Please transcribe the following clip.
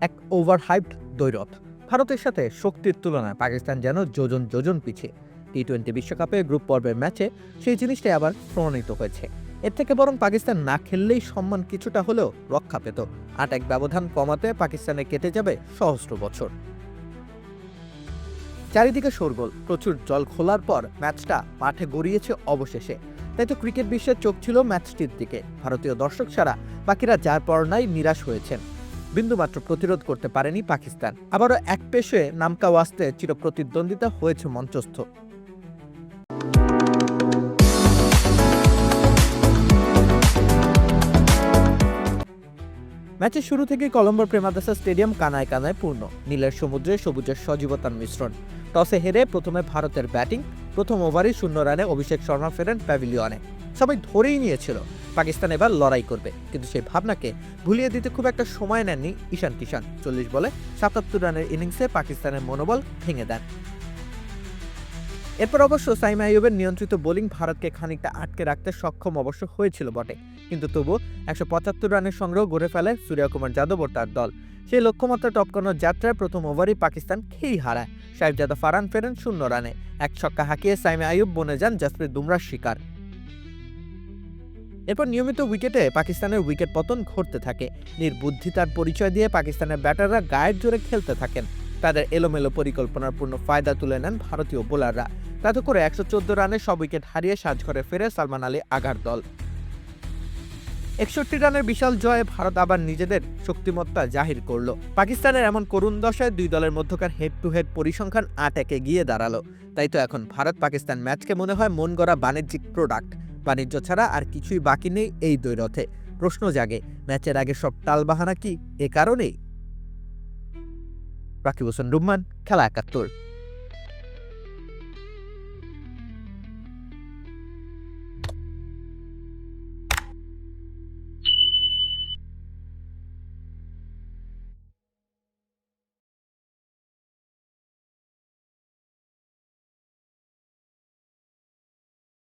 এক ওভারহাইপড দ্বৈরথ। ভারতের সাথে শক্তির তুলনায় পাকিস্তান যেন যোজন যোজন পিছিয়ে। টি-20 বিশ্বকাপে গ্রুপ পর্বের ম্যাচে সেই জিনিসটাই আবার প্রমাণিত হয়েছে। এর থেকে বরং পাকিস্তান না খেললেই সম্মান কিছুটা হলেও রক্ষা পেত। ৮-১ ব্যবধান কমাতে পাকিস্তানে কেটে যাবে সহস্র বছর। চারিদিকে শোরগোল, প্রচুর জল খোলার পর ম্যাচটা মাঠে গড়িয়েছে অবশেষে। তাই তো ক্রিকেট বিশ্বের চোখ ছিল ম্যাচটির দিকে। ভারতীয় দর্শক ছাড়া বাকিরা যার পর নাই নিরাশ হয়েছেন। বিন্দুমাত্র প্রতিরোধ করতে পারেনি পাকিস্তান। আবারও এক পেশে নামকা ওয়াস্তে চিরপ্রতিদ্বন্দ্বিতা হয়েছে মঞ্চস্থ। ম্যাচের শুরু থেকেই কলম্বোর প্রেমাদাসা স্টেডিয়াম কানায় কানায় পূর্ণ। নীলের সমুদ্রে সবুজের সজীবতার মিশ্রণ। টসে হেরে প্রথমে ভারতের ব্যাটিং। প্রথম ওভারই 0 রানে অভিষেক শর্মা ফেরেন প্যাভিলিয়নে। সবাই ধরেই নিয়েছিল পাকিস্তান এবার লড়াই করবে, কিন্তু সেই ভাবনাকে ভুলিয়ে দিতে খুব একটা সময় নেননি ঈশান কিষান। 40 বলে 77 রানের ইনিংসে পাকিস্তানের মনোবল ভেঙে দেন। এরপর অবশ্য সাইমা আইয়ুবের নিয়ন্ত্রিত বোলিং ভারতকে খানিকটা আটকে রাখতে সক্ষম অবশ্য হয়েছিল বটে, কিন্তু তবু 175 রানের সংগ্রহ গড়ে ফেলে সূর্যকুমার যাদব ও তার দল। সেই লক্ষ্যমাত্রা টপকানোর যাত্রায় প্রথম ওভারই পাকিস্তান খেই হারায়। সাহেবজাদা ফারহান ফেরেন 0 রানে। এক ছক্কা হাঁকিয়ে সাইমা আইয়ুব বনে যান জাসপ্রীত বুমরাহর শিকার। এরপর নিয়মিত উইকেটে পাকিস্তানের উইকেট পতন ঘটতে থাকে। নির্বুদ্ধিতার পরিচয় দিয়ে পাকিস্তানের ব্যাটাররা গায়ের জোরে খেলতে থাকেন। তাদের এলোমেলো পরিকল্পনার পূর্ণ ফায়দা তুলে নেন ভারতীয় বোলাররা। তাতে করে 114 রানে সব উইকেট হারিয়ে সাজঘরে ফেরে সালমান আলী আগার দল। 61 রানের বিশাল জয়ে ভারত আবার নিজেদের শক্তিমত্তা জাহির করল। পাকিস্তানের এমন করুণ দশায় দুই দলের মধ্যকার হেড টু হেড পরিসংখ্যান 8-1-এ গিয়ে দাঁড়ালো। তাই তো এখন ভারত পাকিস্তান ম্যাচকে মনে হয় মন গড়া বাণিজ্যিক প্রোডাক্ট। বাণিজ্য ছাড়া আর কিছুই বাকি নেই এই দ্বৈরথে। প্রশ্ন জাগে, ম্যাচের আগে সব টালবাহানা কি এ কারণেই? রাকিব হোসেন রুম্মান, খেলা ৭১।